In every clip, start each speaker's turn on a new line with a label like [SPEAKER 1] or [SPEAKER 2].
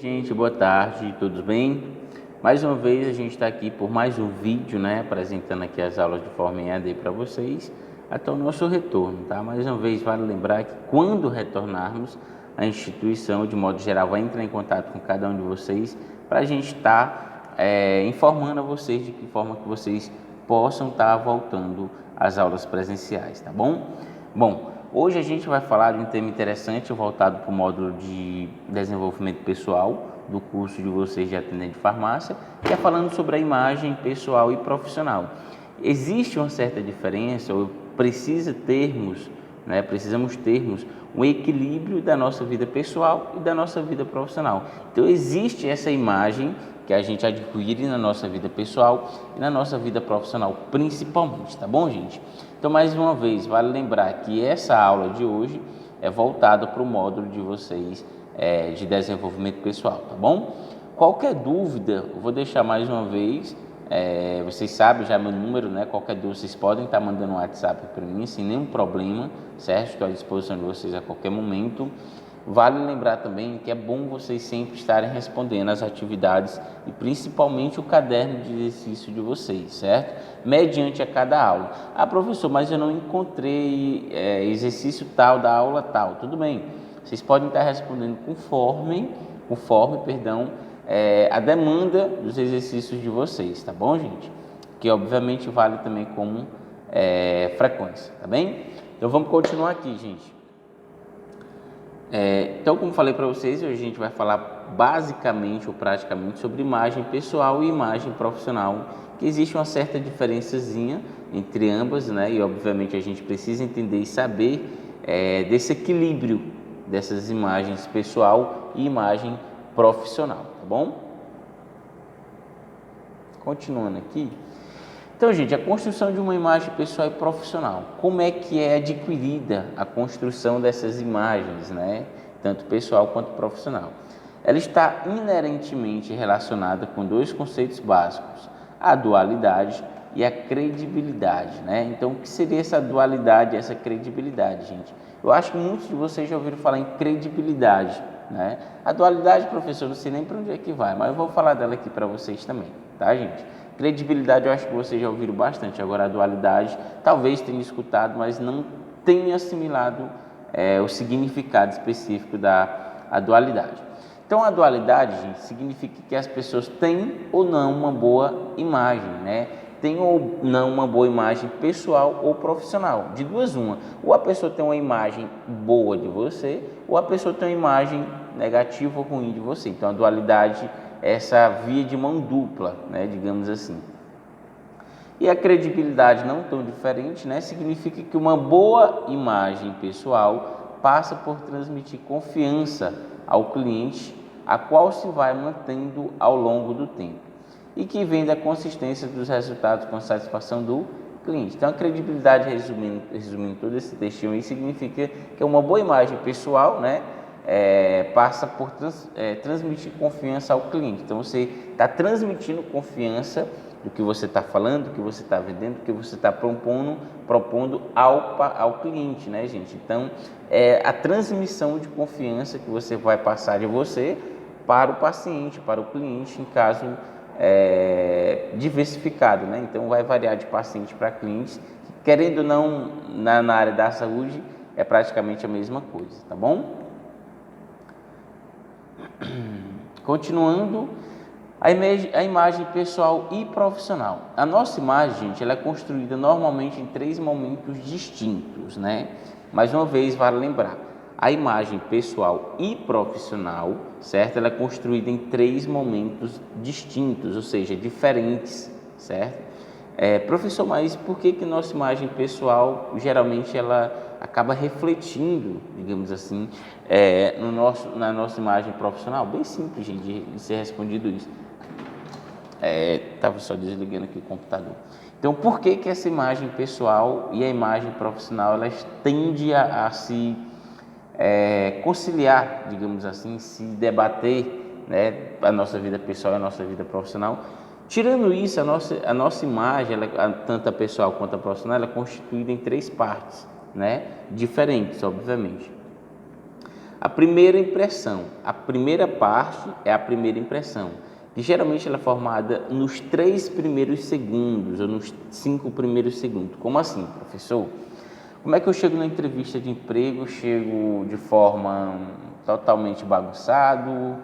[SPEAKER 1] Gente, boa tarde, tudo bem? Mais uma vez a gente está aqui por mais um vídeo, né? Apresentando aqui as aulas de forma em EAD para vocês, até o nosso retorno, tá? Mais uma vez, vale lembrar que quando retornarmos, a instituição, de modo geral, vai entrar em contato com cada um de vocês para a gente estar informando a vocês de que forma que vocês possam estar voltando às aulas presenciais, tá bom? Bom, hoje a gente vai falar de um tema interessante voltado para o módulo de desenvolvimento pessoal do curso de vocês de atendente de farmácia, que é falando sobre a imagem pessoal e profissional. Existe uma certa diferença, ou precisamos termos um equilíbrio da nossa vida pessoal e da nossa vida profissional. Então existe essa imagem que a gente adquire na nossa vida pessoal e na nossa vida profissional, principalmente, tá bom, gente? Então, mais uma vez, vale lembrar que essa aula de hoje é voltada para o módulo de vocês de desenvolvimento pessoal, tá bom? Qualquer dúvida, eu vou deixar mais uma vez, vocês sabem já meu número, né? Qualquer dúvida, vocês podem estar mandando um WhatsApp para mim, sem nenhum problema, certo? Estou à disposição de vocês a qualquer momento. Vale lembrar também que é bom vocês sempre estarem respondendo as atividades e principalmente o caderno de exercício de vocês, certo? Mediante a cada aula. Ah, professor, mas eu não encontrei exercício tal da aula tal. Tudo bem, vocês podem estar respondendo conforme a demanda dos exercícios de vocês, tá bom, gente? Que obviamente vale também como frequência, tá bem? Então vamos continuar aqui, gente. Então, como falei para vocês, hoje a gente vai falar basicamente ou praticamente sobre imagem pessoal e imagem profissional, que existe uma certa diferençazinha entre ambas, né? E obviamente a gente precisa entender e saber desse equilíbrio dessas imagens pessoal e imagem profissional, tá bom? Continuando aqui. Então, gente, a construção de uma imagem pessoal e profissional. Como é que é adquirida a construção dessas imagens, né? Tanto pessoal quanto profissional? Ela está inerentemente relacionada com dois conceitos básicos, a dualidade e a credibilidade, né? Então, o que seria essa dualidade e essa credibilidade, gente? Eu acho que muitos de vocês já ouviram falar em credibilidade, né? A dualidade, professor, não sei nem para onde é que vai, mas eu vou falar dela aqui para vocês também, tá, gente? Credibilidade eu acho que vocês já ouviram bastante, agora a dualidade talvez tenha escutado, mas não tenha assimilado o significado específico da dualidade. Então a dualidade, gente, significa que as pessoas têm ou não uma boa imagem, né? Tem ou não uma boa imagem pessoal ou profissional, de duas uma. Ou a pessoa tem uma imagem boa de você, ou a pessoa tem uma imagem negativa ou ruim de você. Então a dualidade essa via de mão dupla, né, digamos assim. E a credibilidade não tão diferente, né, significa que uma boa imagem pessoal passa por transmitir confiança ao cliente, a qual se vai mantendo ao longo do tempo e que vem da consistência dos resultados com satisfação do cliente. Então a credibilidade, resumindo todo esse textinho aí, significa que é uma boa imagem pessoal, né, passa por transmitir confiança ao cliente. Então você está transmitindo confiança do que você está falando, do que você está vendendo, do que você está propondo ao cliente, né, gente? Então é a transmissão de confiança que você vai passar de você para o paciente, para o cliente, em caso diversificado, né? Então vai variar de paciente para cliente, querendo ou não, na área da saúde é praticamente a mesma coisa, tá bom? Continuando, a imagem pessoal e profissional. A nossa imagem, gente, ela é construída normalmente em três momentos distintos, né? Mais uma vez, vale lembrar, a imagem pessoal e profissional, certo? Ela é construída em três momentos distintos, ou seja, diferentes, certo? Professor, mas por que nossa imagem pessoal, geralmente, ela acaba refletindo, digamos assim, na nossa imagem profissional? Bem simples, gente, de ser respondido isso. Estava só desligando aqui o computador. Então, por que essa imagem pessoal e a imagem profissional, elas tendem a se conciliar, digamos assim, se debater, né, a nossa vida pessoal e a nossa vida profissional? Tirando isso, a nossa imagem, tanto a pessoal quanto a profissional, ela é constituída em três partes, né, diferentes, obviamente. A primeira impressão, a primeira parte é a primeira impressão, que geralmente ela é formada nos 3 primeiros segundos ou nos 5 primeiros segundos. Como assim, professor? Como é que eu chego na entrevista de emprego? Eu chego de forma totalmente bagunçado,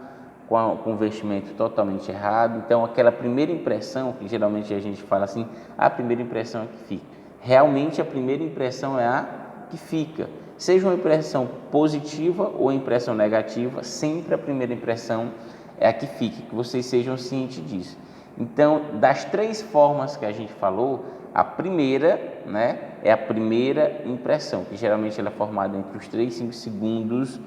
[SPEAKER 1] com um vestimento totalmente errado. Então, aquela primeira impressão, que geralmente a gente fala assim, a primeira impressão é que fica. Realmente, a primeira impressão é a que fica. Seja uma impressão positiva ou impressão negativa, sempre a primeira impressão é a que fica, que vocês sejam cientes disso. Então, das 3 formas que a gente falou, a primeira, né, é a primeira impressão, que geralmente ela é formada entre os 3 e 5 segundos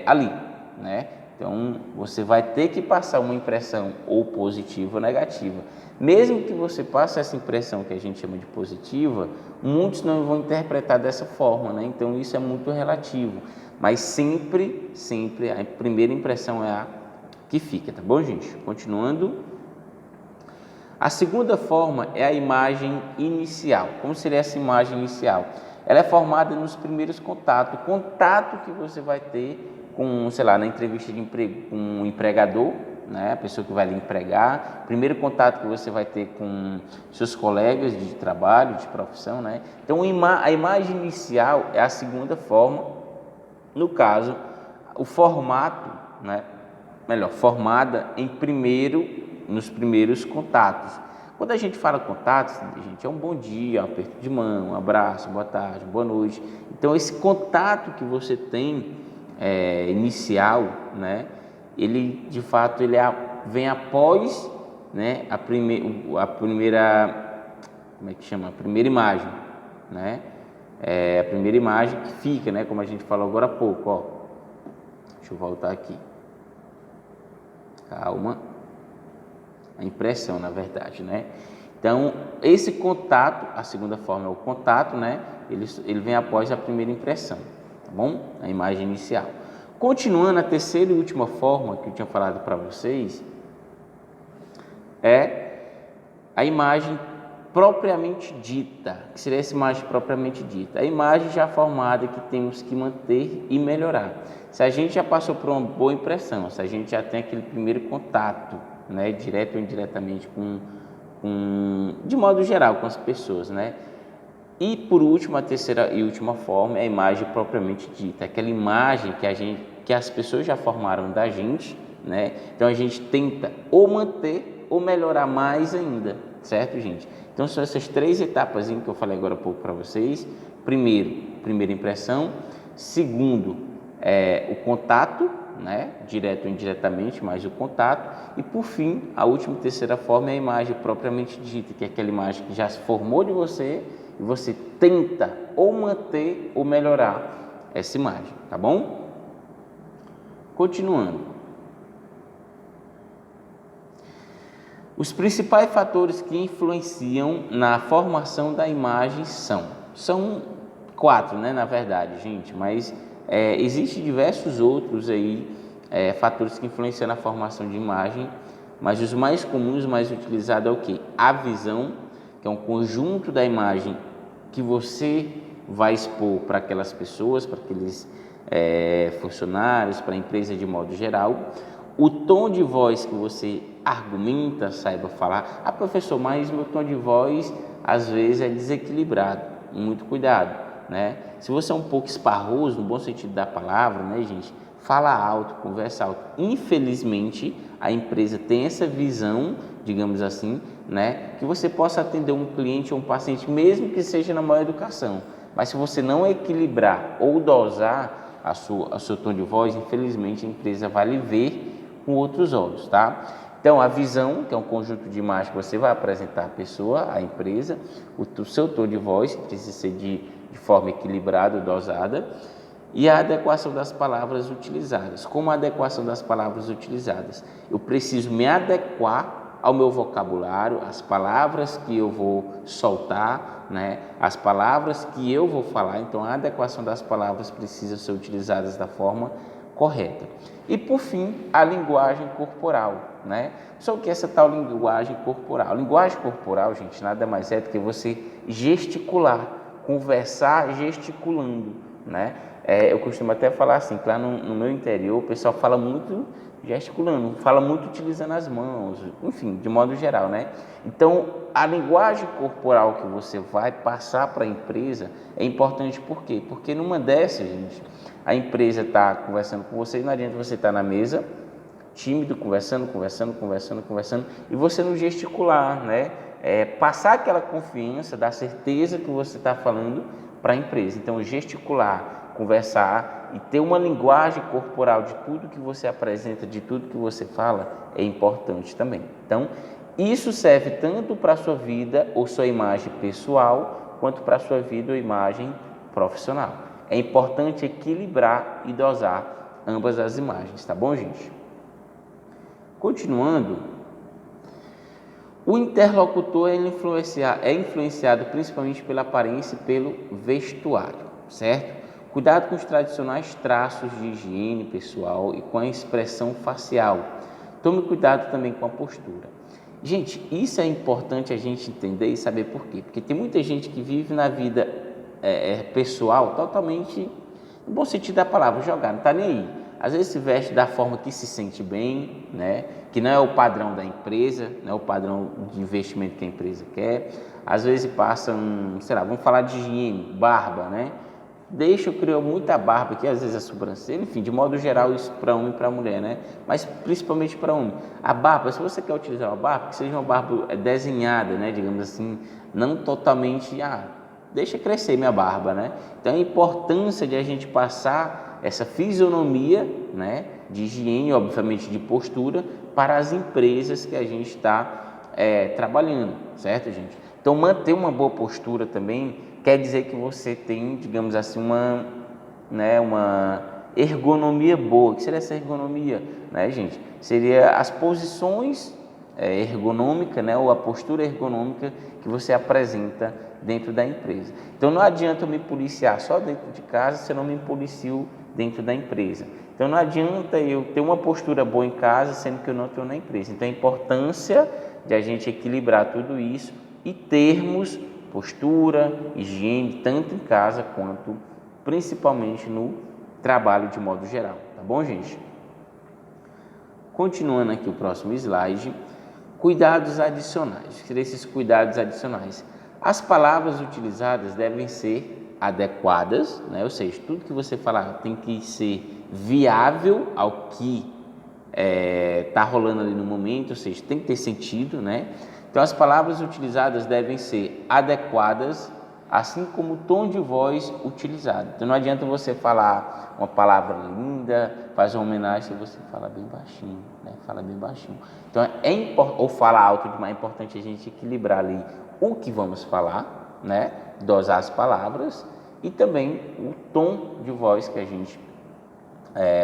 [SPEAKER 1] ali, né? Então, você vai ter que passar uma impressão ou positiva ou negativa. Mesmo que você passe essa impressão que a gente chama de positiva, muitos não vão interpretar dessa forma, né? Então, isso é muito relativo. Mas sempre a primeira impressão é a que fica, tá bom, gente? Continuando. A segunda forma é a imagem inicial. Como seria essa imagem inicial? Ela é formada nos primeiros contatos. O contato que você vai ter com, sei lá, na entrevista de emprego, com um empregador, né, a pessoa que vai lhe empregar. Primeiro contato que você vai ter com seus colegas de trabalho, de profissão, né? Então, a imagem inicial é a segunda forma. No caso, o formato, né, formada nos primeiros contatos. Quando a gente fala contatos, gente, é um bom dia, um aperto de mão, um abraço, boa tarde, boa noite. Então, esse contato que você tem inicial, né, ele, de fato, vem após, né, a primeira, como é que chama? A primeira imagem, né? A primeira imagem que fica, né, como a gente falou agora há pouco, ó. Deixa eu voltar aqui. Calma. A impressão, na verdade, né? Então, esse contato, a segunda forma é o contato, né? Ele vem após a primeira impressão, tá bom? A imagem inicial. Continuando, a terceira e última forma que eu tinha falado para vocês é a imagem propriamente dita. O que seria essa imagem propriamente dita? A imagem já formada que temos que manter e melhorar. Se a gente já passou por uma boa impressão, se a gente já tem aquele primeiro contato, né, direto ou indiretamente de modo geral com as pessoas, né? E por último, a terceira e última forma é a imagem propriamente dita, aquela imagem que as pessoas já formaram da gente, né? Então a gente tenta ou manter ou melhorar mais ainda, certo, gente? Então são essas 3 etapas que eu falei agora há pouco para vocês. Primeiro, primeira impressão. Segundo, o contato, né, direto ou indiretamente, mas o contato. E por fim, a última e terceira forma é a imagem propriamente dita, que é aquela imagem que já se formou de você e você tenta ou manter ou melhorar essa imagem, tá bom? Continuando. Os principais fatores que influenciam na formação da imagem são 4, né, na verdade, gente, mas existem diversos outros aí, fatores que influenciam na formação de imagem, mas os mais comuns, mais utilizados é o quê? A visão, que é um conjunto da imagem que você vai expor para aquelas pessoas, para aqueles funcionários, para a empresa de modo geral. O tom de voz que você argumenta, saiba falar. Professor, mas meu tom de voz às vezes é desequilibrado. Muito cuidado, né? Se você é um pouco esparroso, no bom sentido da palavra, né, gente? Fala alto, conversa alto. Infelizmente, a empresa tem essa visão, digamos assim, né, que você possa atender um cliente ou um paciente, mesmo que seja na maior educação. Mas se você não equilibrar ou dosar o seu tom de voz, infelizmente a empresa vai lhe ver com outros olhos, tá? Então, a visão, que é um conjunto de imagens que você vai apresentar à pessoa, à empresa, o seu tom de voz precisa ser de forma equilibrada, dosada, e a adequação das palavras utilizadas. Como a adequação das palavras utilizadas? Eu preciso me adequar ao meu vocabulário, às palavras que eu vou soltar, né? As palavras que eu vou falar. Então, a adequação das palavras precisa ser utilizadas da forma correta. E por fim, a linguagem corporal, né? Só que essa tal linguagem corporal. Linguagem corporal, gente, nada mais é do que você gesticular, conversar gesticulando, né? Eu costumo até falar assim, que lá no meu interior o pessoal fala muito gesticulando, fala muito utilizando as mãos, enfim, de modo geral, né? Então, a linguagem corporal que você vai passar para a empresa é importante, por quê? Porque numa dessas, gente, a empresa está conversando com você e não adianta você estar na mesa, tímido, conversando, e você não gesticular, né? Passar aquela confiança, dar certeza que você está falando para a empresa. Então, gesticular, conversar e ter uma linguagem corporal de tudo que você apresenta, de tudo que você fala, é importante também. Então, isso serve tanto para a sua vida ou sua imagem pessoal, quanto para a sua vida ou imagem profissional. É importante equilibrar e dosar ambas as imagens, tá bom, gente? Continuando, o interlocutor é influenciado principalmente pela aparência e pelo vestuário, certo? Cuidado com os tradicionais traços de higiene pessoal e com a expressão facial. Tome cuidado também com a postura. Gente, isso é importante a gente entender e saber por quê. Porque tem muita gente que vive na vida pessoal totalmente, no bom sentido da palavra, jogado, não está nem aí. Às vezes se veste da forma que se sente bem, né? Que não é o padrão da empresa, não é o padrão de investimento que a empresa quer. Às vezes passa vamos falar de higiene, barba, né? Criou muita barba aqui, às vezes a sobrancelha, enfim, de modo geral isso para homem e para mulher, né? Mas principalmente para homem. A barba, se você quer utilizar uma barba, que seja uma barba desenhada, né? Digamos assim, não totalmente, deixa crescer minha barba, né? Então a importância de a gente passar essa fisionomia, né? De higiene, obviamente de postura, para as empresas que a gente está trabalhando, certo, gente? Então manter uma boa postura também quer dizer que você tem, digamos assim, uma ergonomia boa. O que seria essa ergonomia, né, gente? Seria as posições ergonômicas, né, ou a postura ergonômica que você apresenta dentro da empresa. Então não adianta eu me policiar só dentro de casa se eu não me policio dentro da empresa. Então não adianta eu ter uma postura boa em casa sendo que eu não estou na empresa. Então a importância de a gente equilibrar tudo isso e termos postura, higiene, tanto em casa quanto principalmente no trabalho de modo geral, tá bom, gente? Continuando aqui o próximo slide, cuidados adicionais. Esses cuidados adicionais. As palavras utilizadas devem ser adequadas, né? Ou seja, tudo que você falar tem que ser viável ao que está rolando ali no momento, ou seja, tem que ter sentido, né? Então, as palavras utilizadas devem ser adequadas, assim como o tom de voz utilizado. Então, não adianta você falar uma palavra linda, fazer uma homenagem se você fala bem baixinho, né? Fala bem baixinho. Então, ou falar alto demais, é importante a gente equilibrar ali o que vamos falar, né? Dosar as palavras e também o tom de voz que a gente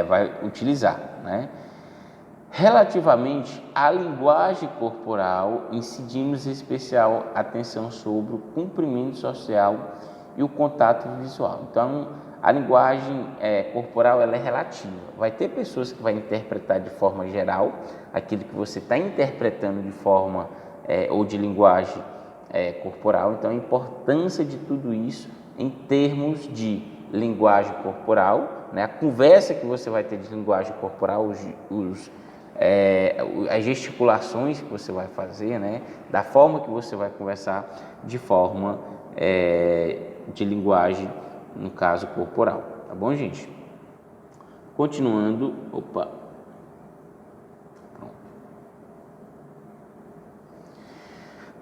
[SPEAKER 1] vai utilizar, né? Relativamente à linguagem corporal, incidimos especial atenção sobre o cumprimento social e o contato visual. Então, a linguagem corporal ela é relativa. Vai ter pessoas que vão interpretar de forma geral aquilo que você está interpretando de forma ou de linguagem corporal. Então, a importância de tudo isso em termos de linguagem corporal, né? A conversa que você vai ter de linguagem corporal, as gesticulações que você vai fazer, né? Da forma que você vai conversar de forma de linguagem, no caso corporal, tá bom, gente? Continuando,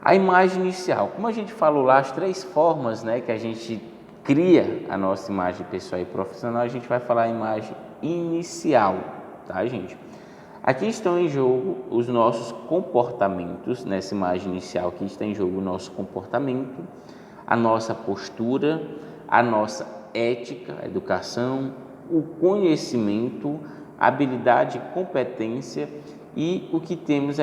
[SPEAKER 1] a imagem inicial, como a gente falou lá, as 3 formas, né, que a gente cria a nossa imagem pessoal e profissional, a gente vai falar a imagem inicial, tá, gente? Aqui estão em jogo os nossos comportamentos, nessa imagem inicial aqui está em jogo o nosso comportamento, a nossa postura, a nossa ética, a educação, o conhecimento, a habilidade e competência e o que temos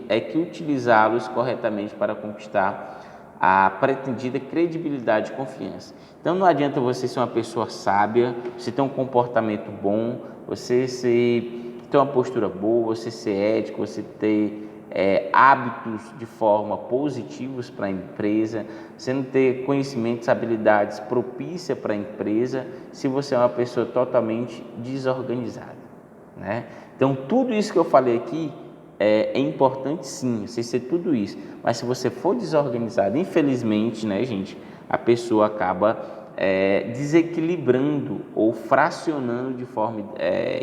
[SPEAKER 1] é que utilizá-los corretamente para conquistar a pretendida credibilidade e confiança. Então não adianta você ser uma pessoa sábia, você ter um comportamento bom, você ter uma postura boa, você ser ético, você ter hábitos de forma positivos para a empresa, você não ter conhecimentos, habilidades propícias para a empresa, se você é uma pessoa totalmente desorganizada, né? Então, tudo isso que eu falei aqui é importante sim, você ser tudo isso, mas se você for desorganizado, infelizmente, né, gente, a pessoa acaba desequilibrando ou fracionando de forma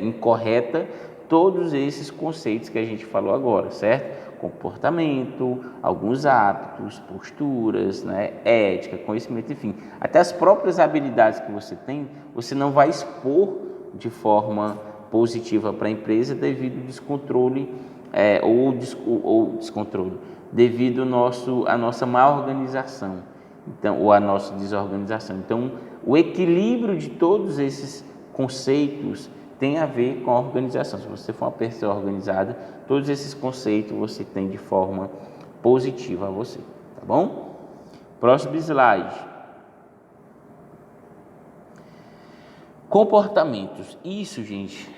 [SPEAKER 1] incorreta todos esses conceitos que a gente falou agora, certo? Comportamento, alguns hábitos, posturas, né? Ética, conhecimento, enfim. Até as próprias habilidades que você tem, você não vai expor de forma positiva para a empresa devido ao descontrole ou descontrole, devido à nossa má organização, então, ou à nossa desorganização. Então, o equilíbrio de todos esses conceitos tem a ver com a organização. Se você for uma pessoa organizada, todos esses conceitos você tem de forma positiva a você, tá bom? Próximo slide. Comportamentos. Isso, gente,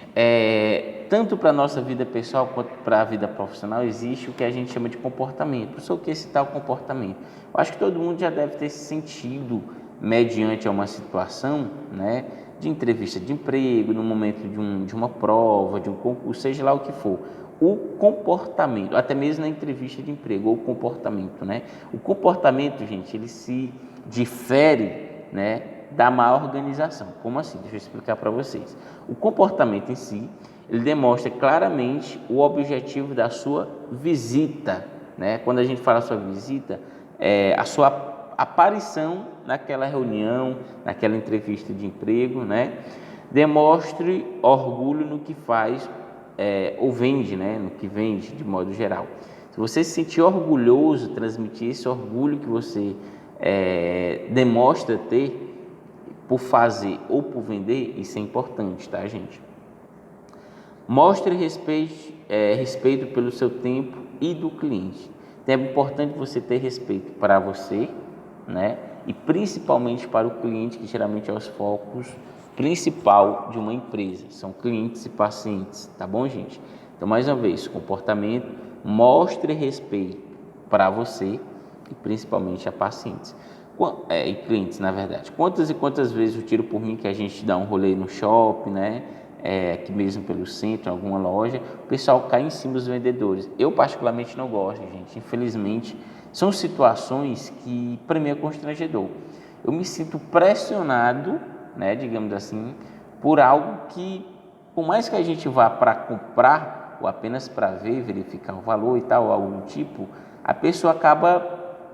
[SPEAKER 1] tanto para a nossa vida pessoal quanto para a vida profissional existe o que a gente chama de comportamento. Professor, o que é esse tal comportamento? Eu acho que todo mundo já deve ter se sentido mediante a uma situação, né, de entrevista de emprego, no momento de uma prova, de um concurso, seja lá o que for. O comportamento, até mesmo na entrevista de emprego, ou o comportamento, né? O comportamento, gente, ele se difere, né, da má organização. Como assim? Deixa eu explicar para vocês. O comportamento em si, ele demonstra claramente o objetivo da sua visita, né? Quando a gente fala sua visita, a sua aparição naquela reunião, naquela entrevista de emprego, né? Demonstre orgulho no que faz ou vende, né? No que vende de modo geral. Se você se sentir orgulhoso, transmitir esse orgulho que você demonstra ter por fazer ou por vender, isso é importante, tá, gente? Mostre respeito pelo seu tempo e do cliente. Então, é importante você ter respeito para você, né? E principalmente para o cliente, que geralmente é os focos principal de uma empresa, são clientes e pacientes, tá bom, gente? Então, mais uma vez, comportamento, mostre respeito para você e principalmente a pacientes. E clientes, na verdade. Quantas e quantas vezes eu tiro por mim que a gente dá um rolê no shopping, né? Aqui mesmo pelo centro, alguma loja, o pessoal cai em cima dos vendedores. Eu particularmente não gosto, gente. Infelizmente, são situações que para mim é constrangedor. Eu me sinto pressionado, né, digamos assim, por algo que, por mais que a gente vá para comprar ou apenas para ver, verificar o valor e tal, algo do tipo, a pessoa acaba,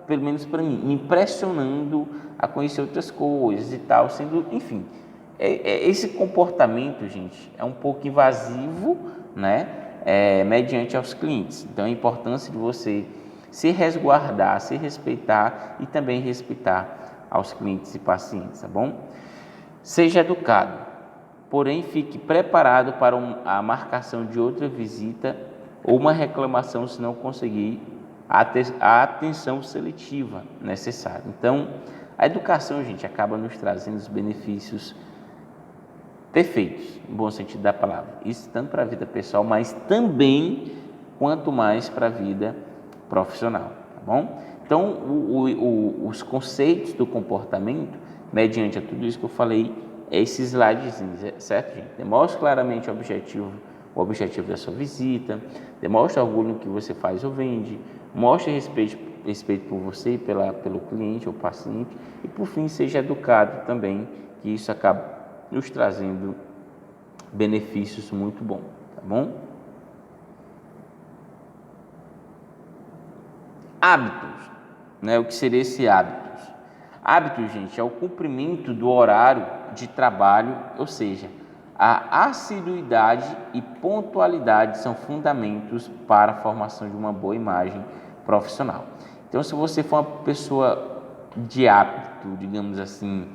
[SPEAKER 1] pelo menos para mim, me impressionando a conhecer outras coisas e tal, sendo, enfim, esse comportamento, gente, é um pouco invasivo, né, mediante aos clientes. Então, a importância de você se resguardar, se respeitar e também respeitar aos clientes e pacientes, tá bom? Seja educado, porém fique preparado para a marcação de outra visita ou uma reclamação se não conseguir a atenção seletiva necessária. Então, a educação, gente, acaba nos trazendo os benefícios perfeitos, no bom sentido da palavra. Isso tanto para a vida pessoal, mas também, quanto mais para a vida profissional, tá bom? Então, os conceitos do comportamento, mediante a tudo isso que eu falei, é esse slidezinho, certo, gente? Demonstre claramente o objetivo da sua visita, demonstre orgulho no que você faz ou vende, mostre respeito por você e pelo cliente ou paciente e, por fim, seja educado também, que isso acaba nos trazendo benefícios muito bons, tá bom? Hábitos, né? O que seria esse hábitos? Hábitos, gente, é o cumprimento do horário de trabalho, ou seja, a assiduidade e pontualidade são fundamentos para a formação de uma boa imagem profissional. Então, se você for uma pessoa de hábito, digamos assim,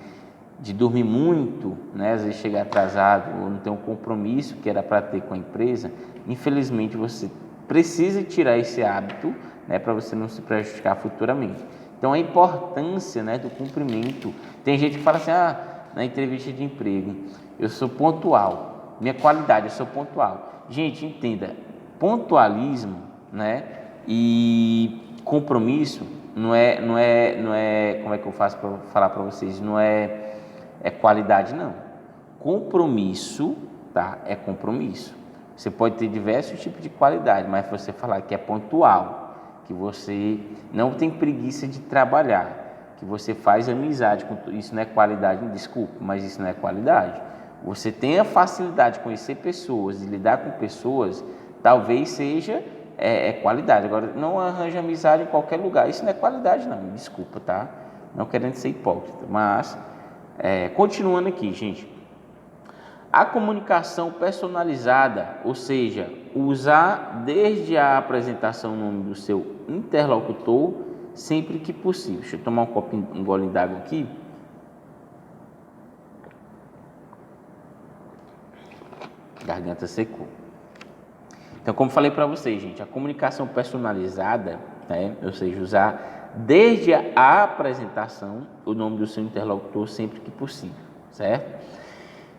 [SPEAKER 1] de dormir muito, né, às vezes chegar atrasado ou não ter um compromisso que era para ter com a empresa, infelizmente você precisa tirar esse hábito, né, para você não se prejudicar futuramente. Então, a importância, né, do cumprimento. Tem gente que fala assim, na entrevista de emprego, eu sou pontual, minha qualidade, eu sou pontual. Gente, entenda, pontualismo, né, E compromisso não é, como é que eu faço para falar para vocês? Não é qualidade, não. Compromisso, tá? É compromisso. Você pode ter diversos tipos de qualidade, mas você falar que é pontual, que você não tem preguiça de trabalhar, que você faz amizade, isso não é qualidade, desculpa, mas isso não é qualidade. Você tem a facilidade de conhecer pessoas, de lidar com pessoas, talvez seja qualidade. Agora, não arranja amizade em qualquer lugar, isso não é qualidade não, me desculpa, tá? Não querendo ser hipócrita, mas continuando aqui, gente. A comunicação personalizada, ou seja, usar desde a apresentação o nome do seu interlocutor sempre que possível. Deixa eu tomar um golinho d'água aqui. Garganta secou. Então, como falei para vocês, gente, a comunicação personalizada, né, ou seja, usar desde a apresentação o nome do seu interlocutor sempre que possível, certo?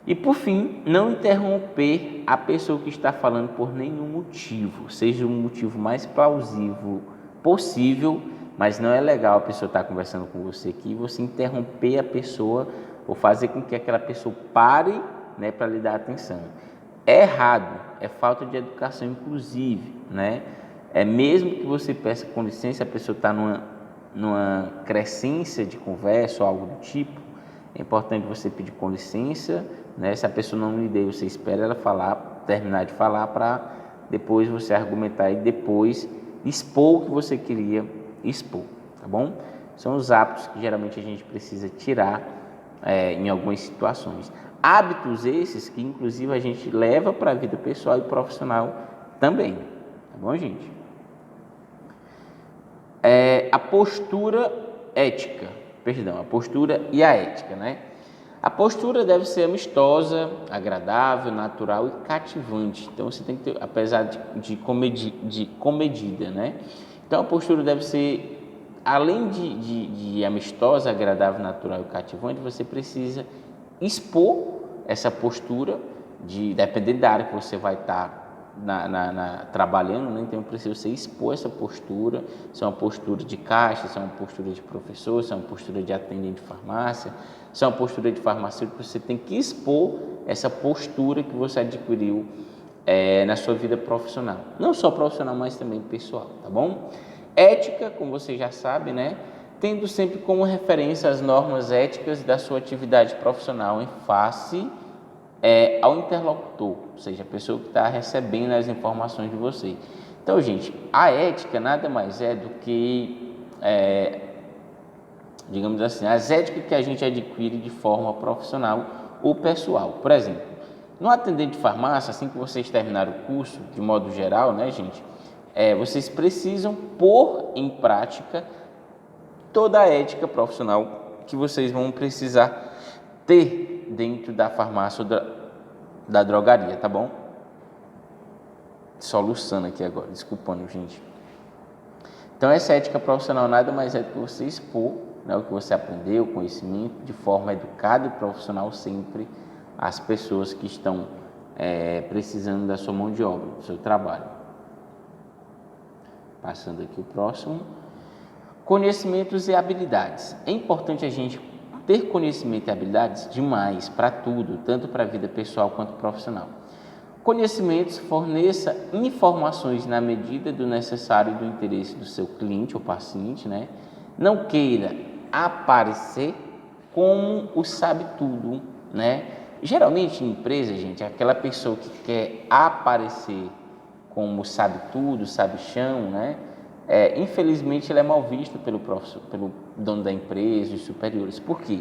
[SPEAKER 1] E por fim, não interromper a pessoa que está falando por nenhum motivo, seja o motivo mais plausível possível, mas não é legal a pessoa estar conversando com você aqui e você interromper a pessoa ou fazer com que aquela pessoa pare, né, para lhe dar atenção. É errado, é falta de educação inclusive, né? Mesmo que você peça com licença, a pessoa está numa crescência de conversa ou algo do tipo, é importante você pedir com licença, né? Se a pessoa não lhe deu, você espera ela falar, terminar de falar para depois você argumentar e depois expor o que você queria expor, tá bom? São os hábitos que geralmente a gente precisa tirar em algumas situações. Hábitos esses que inclusive a gente leva para a vida pessoal e profissional também, tá bom, gente? A postura e a ética, né? A postura deve ser amistosa, agradável, natural e cativante. Então você tem que ter, apesar de comedida, né? Então a postura deve ser, além de amistosa, agradável, natural e cativante, você precisa expor essa postura, dependendo da área que você vai estar trabalhando, né? Então precisa você expor essa postura, se é uma postura de caixa, se é uma postura de professor, se é uma postura de atendente de farmácia, se é uma postura de farmacêutico, você tem que expor essa postura que você adquiriu na sua vida profissional, não só profissional, mas também pessoal, tá bom? Ética, como você já sabe, né? Tendo sempre como referência as normas éticas da sua atividade profissional em face ao interlocutor, ou seja, a pessoa que está recebendo as informações de você. Então, gente, a ética nada mais é do que, digamos assim, as éticas que a gente adquire de forma profissional ou pessoal. Por exemplo, no atendente de farmácia, assim que vocês terminarem o curso, de modo geral, né, gente, vocês precisam pôr em prática toda a ética profissional que vocês vão precisar ter dentro da farmácia ou da drogaria, tá bom? Soluçando aqui agora, desculpando, gente. Então, essa ética profissional nada mais é do que você expor, né, o que você aprendeu, o conhecimento, de forma educada e profissional sempre às pessoas que estão precisando da sua mão de obra, do seu trabalho. Passando aqui o próximo. Conhecimentos e habilidades. É importante a gente ter conhecimento e habilidades demais para tudo, tanto para a vida pessoal quanto profissional. Conhecimentos, forneça informações na medida do necessário e do interesse do seu cliente ou paciente, né? Não queira aparecer como o sabe tudo, né? Geralmente em empresa, gente, aquela pessoa que quer aparecer como sabe tudo, sabe chão, né? Infelizmente ele é mal visto pelo dono da empresa, os superiores. Por quê?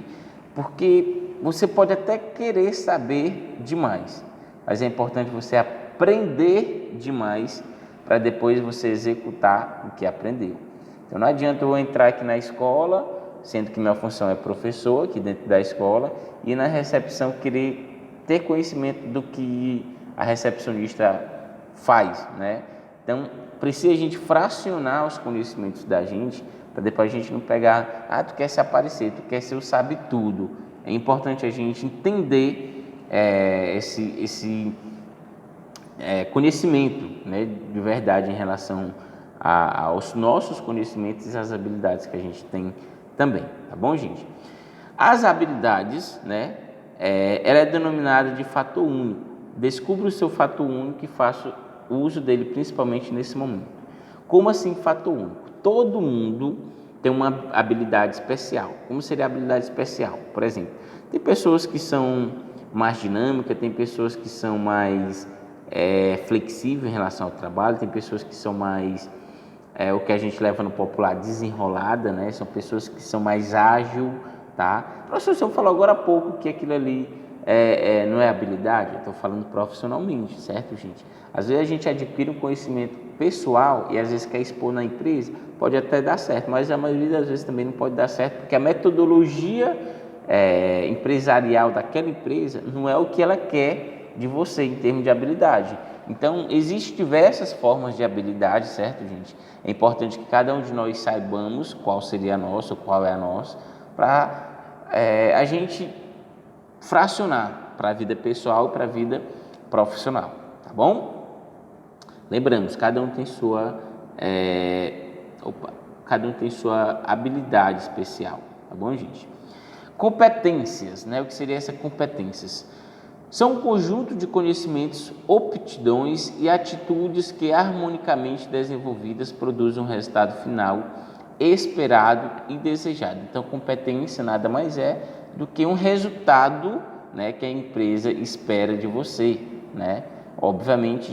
[SPEAKER 1] Porque você pode até querer saber demais, mas é importante você aprender demais para depois você executar o que aprendeu. Então não adianta eu entrar aqui na escola, sendo que minha função é professor aqui dentro da escola, e na recepção querer ter conhecimento do que a recepcionista faz, né? Então precisa a gente fracionar os conhecimentos da gente, para depois a gente não pegar, tu quer se aparecer, tu quer ser o sabe tudo. É importante a gente entender esse conhecimento, né, de verdade em relação aos nossos conhecimentos e às habilidades que a gente tem também, tá bom, gente? As habilidades, né, ela é denominada de fator único. Descubra o seu fator único e faça uso dele principalmente nesse momento. Como assim fator único? Todo mundo tem uma habilidade especial. Como seria a habilidade especial? Por exemplo, tem pessoas que são mais dinâmicas, tem pessoas que são mais flexíveis em relação ao trabalho, tem pessoas que são mais, o que a gente leva no popular, desenrolada, né? São pessoas que são mais ágil, tá? Professor, você falou agora há pouco que aquilo ali não é habilidade. Eu estou falando profissionalmente, certo, gente? Às vezes a gente adquire um conhecimento pessoal e às vezes quer expor na empresa, pode até dar certo, mas a maioria das vezes também não pode dar certo, porque a metodologia empresarial daquela empresa não é o que ela quer de você em termos de habilidade. Então, existem diversas formas de habilidade, certo, gente? É importante que cada um de nós saibamos qual seria a nossa, qual é a nossa, para a gente fracionar para a vida pessoal e para a vida profissional, tá bom? Lembramos, cada um tem sua habilidade especial, tá bom, gente? Competências, né? O que seria essas competências? São um conjunto de conhecimentos, aptidões e atitudes que harmonicamente desenvolvidas produzem um resultado final esperado e desejado. Então, competência nada mais é do que um resultado, né, que a empresa espera de você, né? Obviamente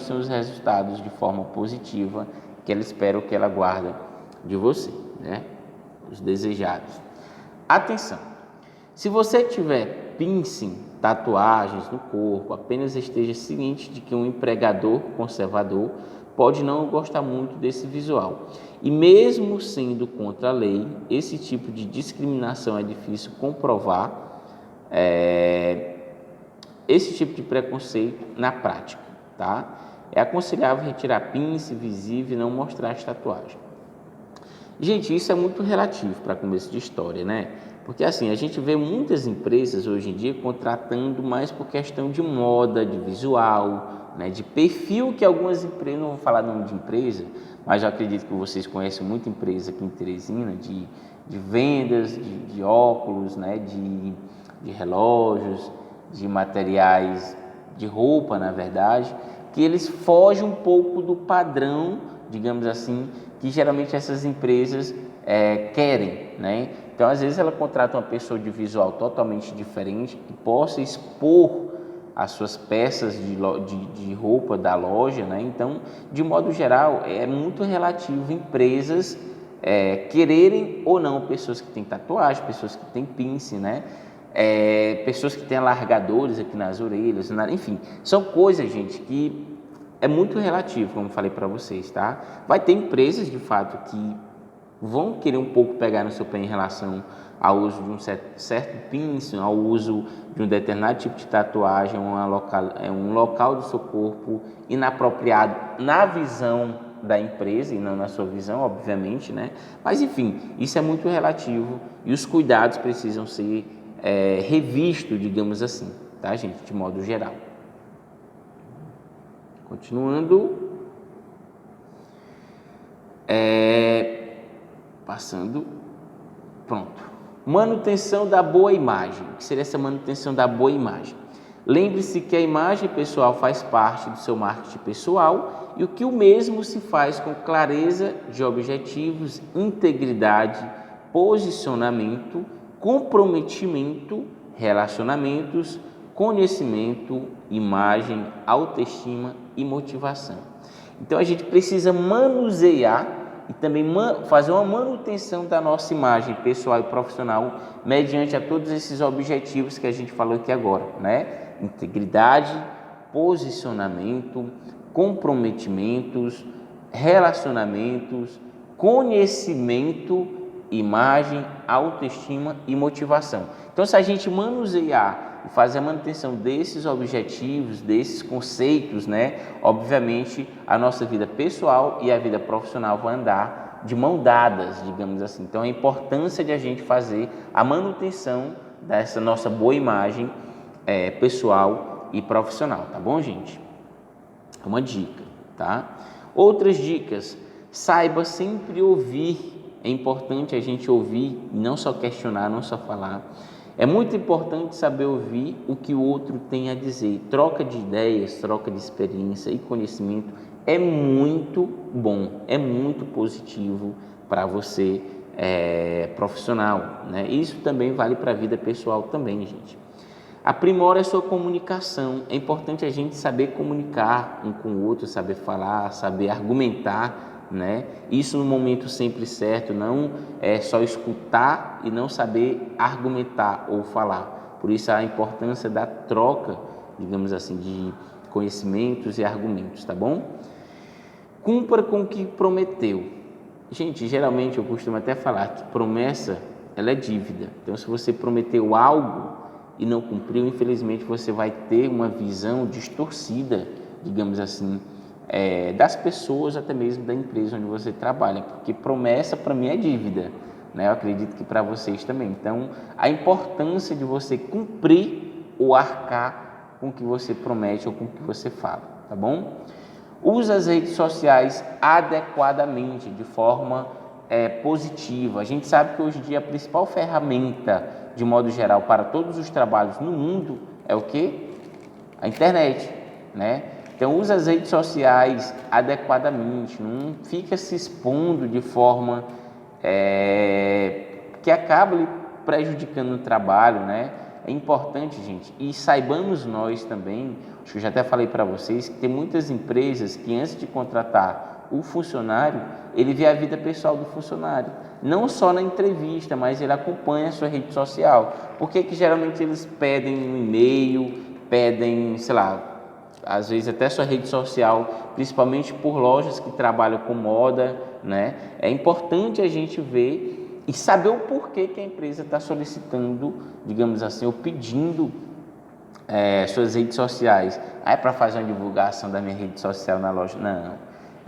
[SPEAKER 1] são os resultados de forma positiva que ela espera ou que ela guarda de você, né? Os desejados. Atenção! Se você tiver piercing, tatuagens no corpo, apenas esteja ciente de que um empregador conservador pode não gostar muito desse visual. E mesmo sendo contra a lei, esse tipo de discriminação é difícil comprovar, esse tipo de preconceito na prática, tá? É aconselhável retirar piercing visível e não mostrar as tatuagens. Gente, isso é muito relativo para começo de história, né? Porque assim, a gente vê muitas empresas hoje em dia contratando mais por questão de moda, de visual, né? De perfil que algumas empresas, não vou falar nome de empresa, mas eu acredito que vocês conhecem muita empresa aqui em Teresina, de vendas, de óculos, né? De relógios, de materiais, de roupa, na verdade, que eles fogem um pouco do padrão, digamos assim, que geralmente essas empresas querem, né? Então, às vezes ela contrata uma pessoa de visual totalmente diferente que possa expor as suas peças de roupa da loja, né? Então, de modo geral, é muito relativo empresas quererem ou não pessoas que têm tatuagem, pessoas que têm piercing, né? Pessoas que têm alargadores aqui nas orelhas, enfim, são coisas, gente, que é muito relativo, como falei para vocês, tá? Vai ter empresas, de fato, que vão querer um pouco pegar no seu pé em relação ao uso de um certo piercing, ao uso de um determinado tipo de tatuagem, um local do seu corpo inapropriado na visão da empresa e não na sua visão, obviamente, né? Mas, enfim, isso é muito relativo e os cuidados precisam ser revistos, digamos assim, tá, gente? De modo geral. Continuando, passando, pronto. Manutenção da boa imagem. O que seria essa manutenção da boa imagem? Lembre-se que a imagem pessoal faz parte do seu marketing pessoal e o que o mesmo se faz com clareza de objetivos, integridade, posicionamento, comprometimento, relacionamentos, conhecimento, imagem, autoestima e motivação. Então a gente precisa manusear e também fazer uma manutenção da nossa imagem pessoal e profissional mediante a todos esses objetivos que a gente falou aqui agora, né? Integridade, posicionamento, comprometimentos, relacionamentos, conhecimento, imagem, autoestima e motivação. Então, se a gente manusear e fazer a manutenção desses objetivos, desses conceitos, né? Obviamente, a nossa vida pessoal e a vida profissional vão andar de mão dadas, digamos assim. Então, a importância de a gente fazer a manutenção dessa nossa boa imagem pessoal e profissional, tá bom, gente? É uma dica, tá? tá? Outras dicas: saiba sempre ouvir. É importante a gente ouvir e não só questionar, não só falar. É muito importante saber ouvir o que o outro tem a dizer. Troca de ideias, troca de experiência e conhecimento é muito bom, é muito positivo para você profissional, né? Isso também vale para a vida pessoal também, gente. Aprimora a sua comunicação. É importante a gente saber comunicar um com o outro, saber falar, saber argumentar, né? Isso no momento sempre certo, não é só escutar e não saber argumentar ou falar. Por isso a importância da troca, digamos assim, de conhecimentos e argumentos, tá bom? Cumpra com o que prometeu. Gente, geralmente eu costumo até falar que promessa, ela é dívida. Então, se você prometeu algo e não cumpriu, infelizmente você vai ter uma visão distorcida, digamos assim, das pessoas, até mesmo da empresa onde você trabalha, porque promessa para mim é dívida, né? Eu acredito que para vocês também. Então, a importância de você cumprir ou arcar com o que você promete ou com o que você fala, tá bom? Use as redes sociais adequadamente, de forma positiva. A gente sabe que hoje em dia a principal ferramenta, de modo geral, para todos os trabalhos no mundo é o quê? A internet, né? Então, use as redes sociais adequadamente, não fica se expondo de forma que acaba lhe prejudicando o trabalho, né? É importante, gente, e saibamos nós também, acho que eu já até falei para vocês, que tem muitas empresas que antes de contratar o funcionário, ele vê a vida pessoal do funcionário, não só na entrevista, mas ele acompanha a sua rede social. Por que geralmente eles pedem um e-mail, pedem, sei lá, às vezes até sua rede social, principalmente por lojas que trabalham com moda, né? É importante a gente ver e saber o porquê que a empresa está solicitando, digamos assim, ou pedindo suas redes sociais. É para fazer uma divulgação da minha rede social na loja? Não.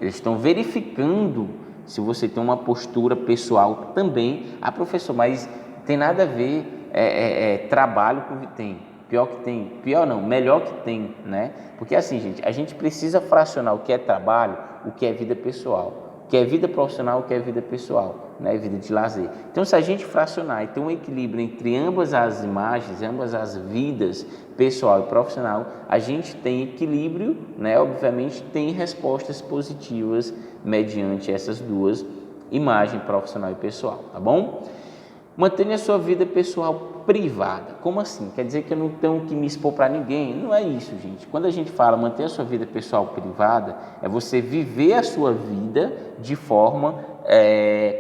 [SPEAKER 1] Eles estão verificando se você tem uma postura pessoal também. Ah, professor, mas tem nada a ver trabalho com o que tem. Pior que tem, pior não, melhor que tem, né? Porque assim, gente, a gente precisa fracionar o que é trabalho, o que é vida pessoal, o que é vida profissional, o que é vida pessoal, né? Vida de lazer. Então, se a gente fracionar e ter um equilíbrio entre ambas as imagens, ambas as vidas, pessoal e profissional, a gente tem equilíbrio, né? Obviamente tem respostas positivas mediante essas duas imagens, profissional e pessoal, tá bom? Mantenha a sua vida pessoal privada. Como assim? Quer dizer que eu não tenho que me expor para ninguém? Não é isso, gente. Quando a gente fala manter a sua vida pessoal privada, é você viver a sua vida de forma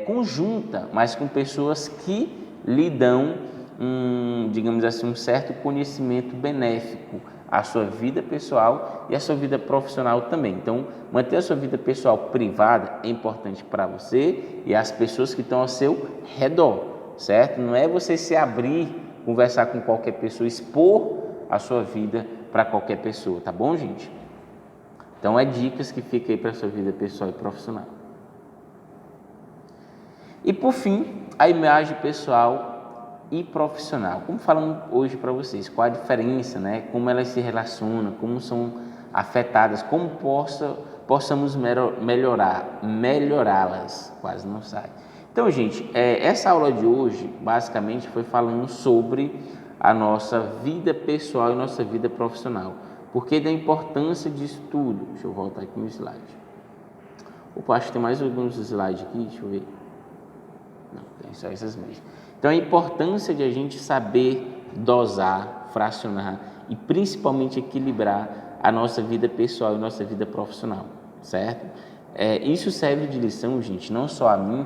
[SPEAKER 1] conjunta, mas com pessoas que lhe dão, digamos assim, um certo conhecimento benéfico à sua vida pessoal e à sua vida profissional também. Então, manter a sua vida pessoal privada é importante para você e as pessoas que estão ao seu redor. Certo? Não é você se abrir, conversar com qualquer pessoa, expor a sua vida para qualquer pessoa, tá bom, gente? Então, é dicas que fica aí para a sua vida pessoal e profissional. E, por fim, a imagem pessoal e profissional. Como falamos hoje para vocês, qual a diferença, né? Como elas se relacionam, como são afetadas, como possamos melhorá-las, quase não sai. Então, gente, essa aula de hoje basicamente foi falando sobre a nossa vida pessoal e nossa vida profissional. Porque da importância disso tudo. Deixa eu voltar aqui no slide. Opa, acho que tem mais alguns slides aqui, deixa eu ver. Não, tem só essas mesmas. Então, a importância de a gente saber dosar, fracionar e principalmente equilibrar a nossa vida pessoal e nossa vida profissional, certo? Isso serve de lição, gente, não só a mim,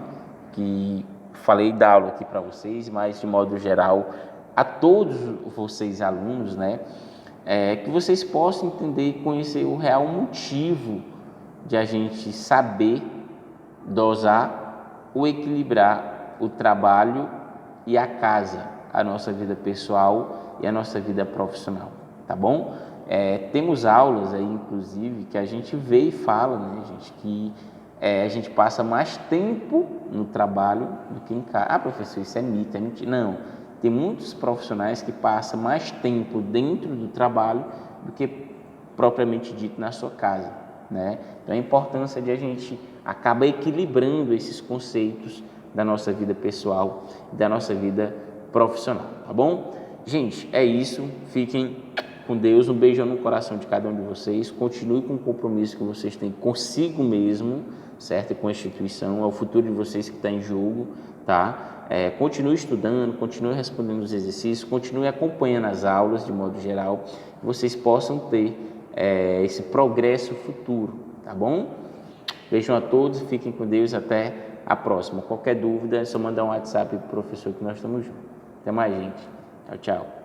[SPEAKER 1] que falei da aula aqui para vocês, mas de modo geral a todos vocês alunos, né, que vocês possam entender e conhecer o real motivo de a gente saber dosar ou equilibrar o trabalho e a casa, a nossa vida pessoal e a nossa vida profissional, tá bom? Temos aulas aí, inclusive, que a gente vê e fala, né, gente, que a gente passa mais tempo no trabalho do que em casa. Ah, professor, isso é mito, é mentira. Não, tem muitos profissionais que passam mais tempo dentro do trabalho do que propriamente dito na sua casa, né? Então, a importância de a gente acabar equilibrando esses conceitos da nossa vida pessoal e da nossa vida profissional, tá bom? Gente, é isso. Fiquem com Deus. Um beijão no coração de cada um de vocês. Continue com o compromisso que vocês têm consigo mesmo, certo? E com a instituição. É o futuro de vocês que está em jogo, tá? Continue estudando, continue respondendo os exercícios, continue acompanhando as aulas de modo geral, que vocês possam ter esse progresso futuro, tá bom? Beijão a todos, fiquem com Deus, até a próxima. Qualquer dúvida é só mandar um WhatsApp pro professor que nós estamos juntos. Até mais, gente. Tchau, tchau.